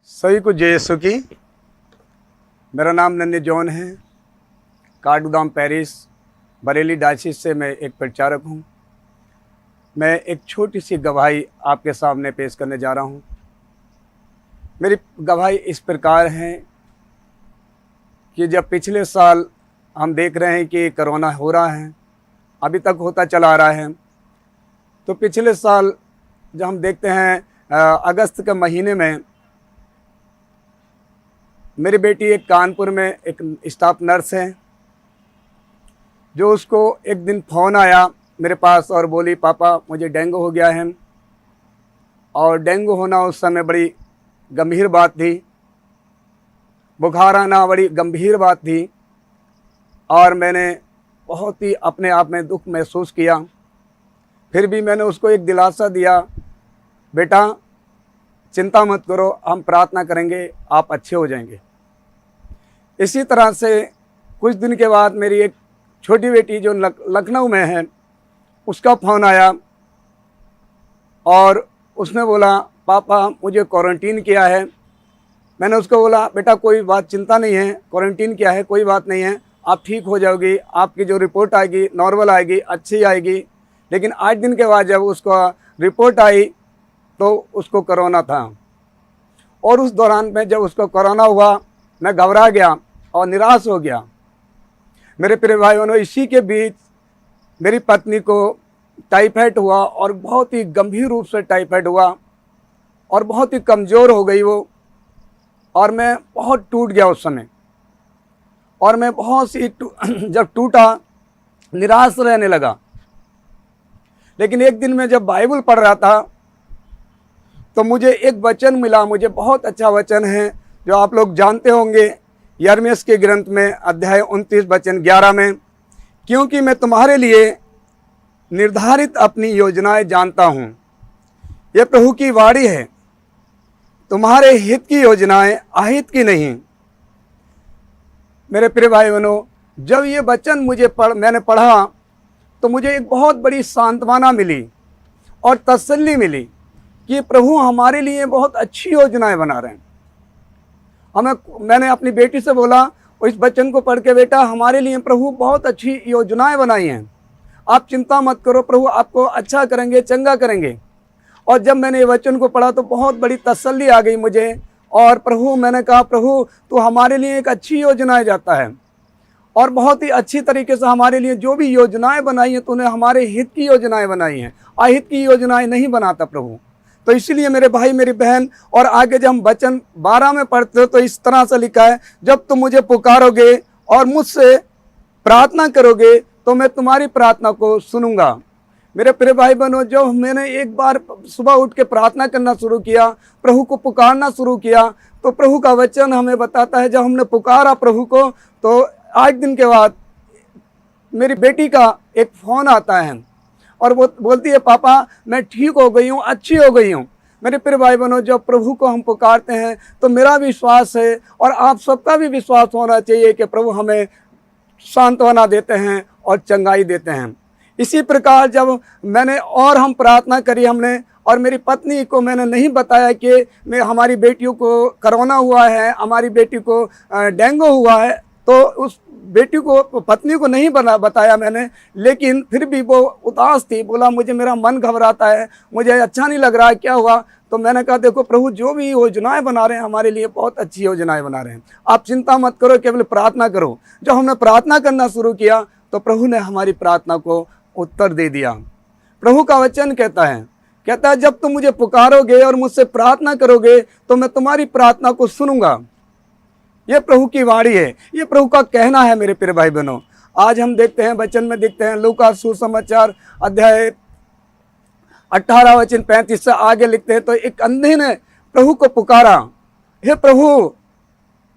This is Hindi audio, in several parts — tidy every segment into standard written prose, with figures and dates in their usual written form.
सभी को जय यीशु की। मेरा नाम नन्हे जॉन है। काठगोदाम पेरिस बरेली डायसिस से मैं एक प्रचारक हूँ। मैं एक छोटी सी गवाही आपके सामने पेश करने जा रहा हूँ। मेरी गवाही इस प्रकार है कि जब पिछले साल हम देख रहे हैं कि कोरोना हो रहा है, अभी तक होता चला आ रहा है, तो पिछले साल जब हम देखते हैं अगस्त के महीने में मेरी बेटी एक कानपुर में एक स्टाफ नर्स है, जो उसको एक दिन फ़ोन आया मेरे पास और बोली, पापा मुझे डेंगू हो गया है। और डेंगू होना उस समय बड़ी गंभीर बात थी, बुखार आना बड़ी गंभीर बात थी। और मैंने बहुत ही अपने आप में दुख महसूस किया। फिर भी मैंने उसको एक दिलासा दिया, बेटा चिंता मत करो, हम प्रार्थना करेंगे, आप अच्छे हो जाएंगे। इसी तरह से कुछ दिन के बाद मेरी एक छोटी बेटी जो लखनऊ में है, उसका फ़ोन आया और उसने बोला, पापा मुझे क्वारंटीन किया है। मैंने उसको बोला, बेटा कोई बात चिंता नहीं है, क्वारंटीन किया है कोई बात नहीं है, आप ठीक हो जाओगी, आपकी जो रिपोर्ट आएगी नॉर्मल आएगी, अच्छी आएगी। लेकिन 8 दिन के बाद जब उसको रिपोर्ट आई तो उसको कोरोना था। और उस दौरान में जब उसको कोरोना हुआ, मैं घबरा गया और निराश हो गया। मेरे प्रिय भाई बहनों, इसी के बीच मेरी पत्नी को टाइफाइड हुआ और बहुत ही गंभीर रूप से टाइफाइड हुआ और बहुत ही कमज़ोर हो गई वो। और मैं बहुत टूट गया उस समय। और मैं बहुत सी जब टूटा, निराश रहने लगा। लेकिन एक दिन मैं जब बाइबल पढ़ रहा था तो मुझे एक वचन मिला, मुझे बहुत अच्छा वचन है जो आप लोग जानते होंगे, यिर्मयाह के ग्रंथ में अध्याय 29 वचन 11 में, क्योंकि मैं तुम्हारे लिए निर्धारित अपनी योजनाएं जानता हूँ। ये प्रभु की वाणी है, तुम्हारे हित की योजनाएं अहित की नहीं। मेरे प्रिय भाई बहनों, जब ये वचन मैंने पढ़ा तो मुझे एक बहुत बड़ी सांत्वना मिली और तसल्ली मिली कि प्रभु हमारे लिए बहुत अच्छी योजनाएं बना रहे हैं। मैंने अपनी बेटी से बोला, इस वचन को पढ़ के, बेटा हमारे लिए प्रभु बहुत अच्छी योजनाएं बनाई हैं, आप चिंता मत करो, प्रभु आपको अच्छा करेंगे, चंगा करेंगे। और जब मैंने ये वचन को पढ़ा तो बहुत बड़ी तसल्ली आ गई मुझे। और मैंने कहा, प्रभु तू हमारे लिए एक अच्छी योजनाएं जाता है और बहुत ही अच्छी तरीके से हमारे लिए जो भी योजनाएं बनाई हैं, तूने हमारे हित की योजनाएं बनाई हैं, अहित की योजनाएं नहीं बनाता प्रभु। तो इसलिए मेरे भाई मेरी बहन, और आगे जब हम वचन 12 में पढ़ते हो तो इस तरह से लिखा है, जब तुम मुझे पुकारोगे और मुझसे प्रार्थना करोगे तो मैं तुम्हारी प्रार्थना को सुनूंगा। मेरे प्रिय भाई बहनों, जब मैंने एक बार सुबह उठ के प्रार्थना करना शुरू किया, प्रभु को पुकारना शुरू किया, तो प्रभु का वचन हमें बताता है, जब हमने पुकारा प्रभु को तो 8 दिन के बाद मेरी बेटी का एक फ़ोन आता है और वो बोलती है, पापा मैं ठीक हो गई हूँ, अच्छी हो गई हूँ। मेरे प्रिय भाई बहनों, जब प्रभु को हम पुकारते हैं तो मेरा विश्वास है और आप सबका भी विश्वास होना चाहिए कि प्रभु हमें सांत्वना देते हैं और चंगाई देते हैं। इसी प्रकार जब हम प्रार्थना करी हमने, और मेरी पत्नी को मैंने नहीं बताया कि हमारी बेटियों को कोरोना हुआ है, हमारी बेटी को डेंगू हुआ है, तो उस बेटी को, पत्नी को नहीं बताया मैंने। लेकिन फिर भी वो उदास थी, बोला मुझे मेरा मन घबराता है, मुझे अच्छा नहीं लग रहा है, क्या हुआ? तो मैंने कहा, देखो प्रभु जो भी योजनाएं बना रहे हैं हमारे लिए बहुत अच्छी योजनाएं बना रहे हैं, आप चिंता मत करो, केवल प्रार्थना करो। जब हमने प्रार्थना करना शुरू किया तो प्रभु ने हमारी प्रार्थना को उत्तर दे दिया। प्रभु का वचन कहता है जब तुम मुझे पुकारोगे और मुझसे प्रार्थना करोगे तो मैं तुम्हारी प्रार्थना को सुनूंगा। ये प्रभु की वाणी है, ये प्रभु का कहना है। मेरे प्रिय भाई बहनों, आज हम देखते हैं वचन में देखते हैं, लूका सुसमाचार अध्याय 18 वचन 35 से आगे लिखते हैं, तो एक अंधे ने प्रभु को पुकारा, हे प्रभु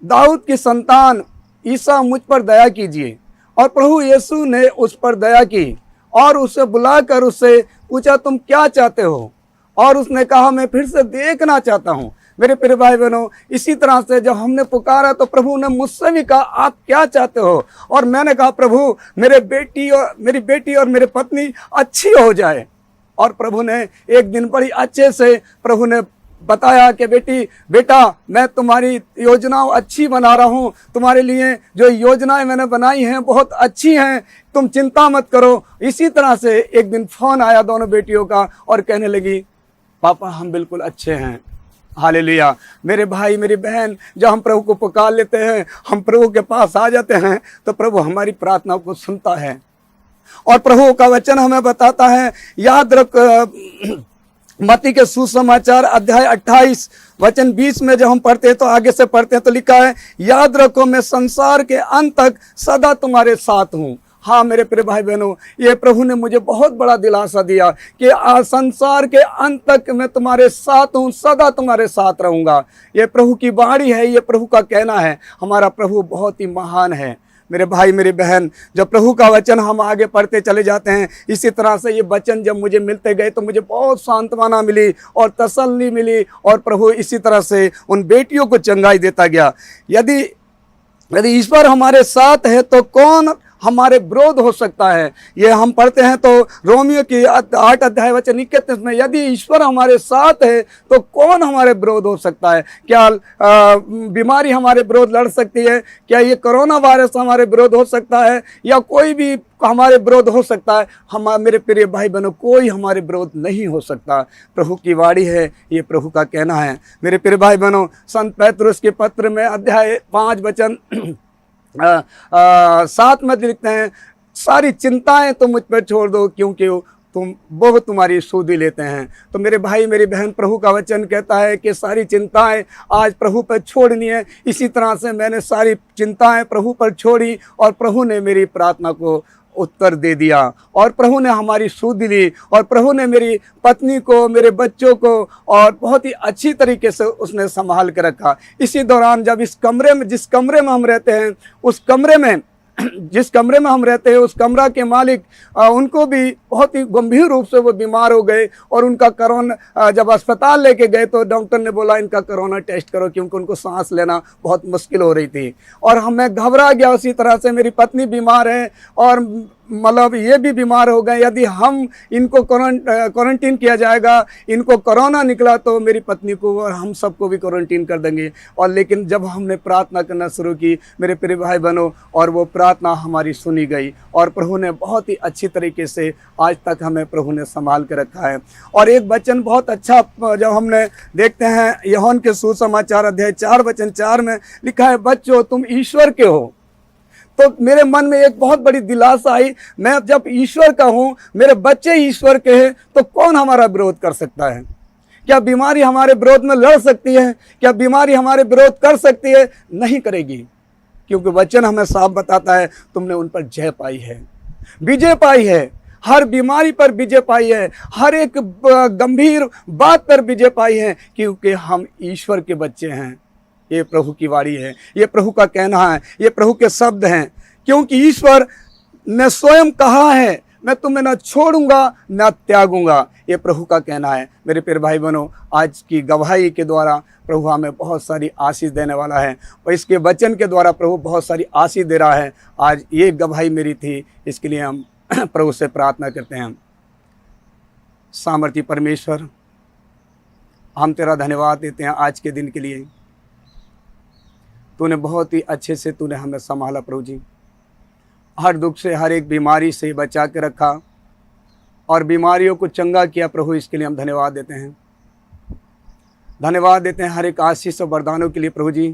दाऊद की संतान ईसा मुझ पर दया कीजिए। और प्रभु यीशु ने उस पर दया की और उसे बुलाकर उससे पूछा, तुम क्या चाहते हो? और उसने कहा, मैं फिर से देखना चाहता हूँ। मेरे प्रिय भाई बहनों, इसी तरह से जब हमने पुकारा तो प्रभु ने मुझसे भी कहा, आप क्या चाहते हो? और मैंने कहा, प्रभु मेरी बेटी और मेरी पत्नी अच्छी हो जाए। और प्रभु ने एक दिन बड़ी अच्छे से प्रभु ने बताया कि बेटा मैं तुम्हारी योजनाओं अच्छी बना रहा हूँ, तुम्हारे लिए जो योजनाएं मैंने बनाई हैं बहुत अच्छी हैं, तुम चिंता मत करो। इसी तरह से एक दिन फ़ोन आया दोनों बेटियों का और कहने लगी, पापा हम बिल्कुल अच्छे हैं। हालेलुया। मेरे भाई मेरी बहन, जब हम प्रभु को पुकार लेते हैं, हम प्रभु के पास आ जाते हैं, तो प्रभु हमारी प्रार्थना को सुनता है। और प्रभु का वचन हमें बताता है, याद रख, मत्ती के सुसमाचार अध्याय 28 वचन 20 में जब हम पढ़ते हैं तो आगे से पढ़ते हैं तो लिखा है, याद रखो मैं संसार के अंत तक सदा तुम्हारे साथ हूँ। हाँ मेरे प्रिय भाई बहनों, ये प्रभु ने मुझे बहुत बड़ा दिलासा दिया कि आज संसार के अंत तक मैं तुम्हारे साथ हूँ, सदा तुम्हारे साथ रहूँगा। ये प्रभु की वाणी है, ये प्रभु का कहना है। हमारा प्रभु बहुत ही महान है। मेरे भाई मेरी बहन, जब प्रभु का वचन हम आगे पढ़ते चले जाते हैं, इसी तरह से ये वचन जब मुझे मिलते गए तो मुझे बहुत सांत्वना मिली और तसल्ली मिली, और प्रभु इसी तरह से उन बेटियों को चंगाई देता गया। यदि ईश्वर हमारे साथ है तो कौन हमारे विरोध हो सकता है। ये हम पढ़ते हैं तो रोमियो की 8 अध्याय वचन 31 में, यदि ईश्वर हमारे साथ है तो कौन हमारे विरोध हो सकता है। क्या बीमारी हमारे विरोध लड़ सकती है? क्या ये कोरोना वायरस हमारे विरोध हो सकता है? या कोई भी हमारे विरोध हो सकता है? मेरे प्रिय भाई बहनों, कोई हमारे विरोध नहीं हो सकता। प्रभु की वाणी है, ये प्रभु का कहना है। मेरे प्रिय भाई बहनों, संत पैतरुस के पत्र में अध्याय 5 वचन 7 में लिखते हैं, सारी चिंताएं तुम मुझ पर छोड़ दो क्योंकि वो तुम्हारी सुधि लेते हैं। तो मेरे भाई मेरी बहन, प्रभु का वचन कहता है कि सारी चिंताएं आज प्रभु पर छोड़नी है। इसी तरह से मैंने सारी चिंताएं प्रभु पर छोड़ी और प्रभु ने मेरी प्रार्थना को उत्तर दे दिया, और प्रभु ने हमारी सुधि ली, और प्रभु ने मेरी पत्नी को, मेरे बच्चों को और बहुत ही अच्छी तरीके से उसने संभाल के रखा। इसी दौरान जब इस कमरे में, जिस कमरे में हम रहते हैं, उस कमरे में जिस कमरे में हम रहते हैं, उस कमरा के मालिक उनको भी बहुत ही गंभीर रूप से वो बीमार हो गए, और उनका कोरोना, जब अस्पताल लेके गए तो डॉक्टर ने बोला इनका कोरोना टेस्ट करो, क्योंकि उनको सांस लेना बहुत मुश्किल हो रही थी। और हमें घबरा गया। उसी तरह से मेरी पत्नी बीमार है और मतलब ये भी बीमार हो गए। यदि हम इनको क्वारंटीन किया जाएगा, इनको कोरोना निकला तो मेरी पत्नी को और हम सबको भी क्वारंटीन कर देंगे। और लेकिन जब हमने प्रार्थना करना शुरू की मेरे प्रिय भाई बहनों, और वो प्रार्थना हमारी सुनी गई, और प्रभु ने बहुत ही अच्छी तरीके से आज तक हमें प्रभु ने संभाल के रखा है। और एक वचन बहुत अच्छा जब हमने देखते हैं, यूहन्ना के सुसमाचार अध्याय 4 वचन 4 में लिखा है, बच्चों तुम ईश्वर के हो। तो मेरे मन में एक बहुत बड़ी दिलासा आई, मैं जब ईश्वर का हूँ, मेरे बच्चे ईश्वर के हैं, तो कौन हमारा विरोध कर सकता है? क्या बीमारी हमारे विरोध में लड़ सकती है? क्या बीमारी हमारे विरोध कर सकती है? नहीं करेगी, क्योंकि वचन हमें साफ बताता है, तुमने उन पर जय पाई है, विजय पाई है। हर बीमारी पर विजय पाई है, हर एक गंभीर बात पर विजय पाई है, क्योंकि हम ईश्वर के बच्चे हैं। ये प्रभु की वाणी है, ये प्रभु का कहना है, ये प्रभु के शब्द हैं। क्योंकि ईश्वर ने स्वयं कहा है, मैं तुम्हें न छोड़ूंगा न त्यागूंगा। ये प्रभु का कहना है। मेरे प्रिय भाई बहनों, आज की गवाही के द्वारा प्रभु हमें बहुत सारी आशीष देने वाला है, और इसके वचन के द्वारा प्रभु बहुत सारी आशीष दे रहा है। आज ये गवाही मेरी थी, इसके लिए हम प्रभु से प्रार्थना करते हैं। सामर्थी परमेश्वर, हम तेरा धन्यवाद देते हैं आज के दिन के लिए। तूने बहुत ही अच्छे से तूने हमें संभाला प्रभु जी, हर दुख से, हर एक बीमारी से बचा के रखा और बीमारियों को चंगा किया प्रभु। इसके लिए हम धन्यवाद देते हैं, धन्यवाद देते हैं हर एक आशीष और वरदानों के लिए प्रभु जी,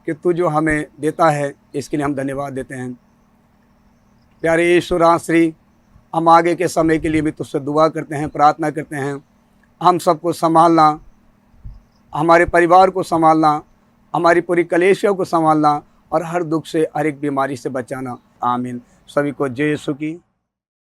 कि तू जो हमें देता है इसके लिए हम धन्यवाद देते हैं। प्यारे यीशु रास्त्री, हम आगे के समय के लिए भी तुझसे दुआ करते हैं, प्रार्थना करते हैं। हम सबको संभालना, हमारे परिवार को संभालना, हमारी पूरी कलीसिया को संभालना, और हर दुख से, हर एक बीमारी से बचाना। आमीन। सभी को जय यीशु की।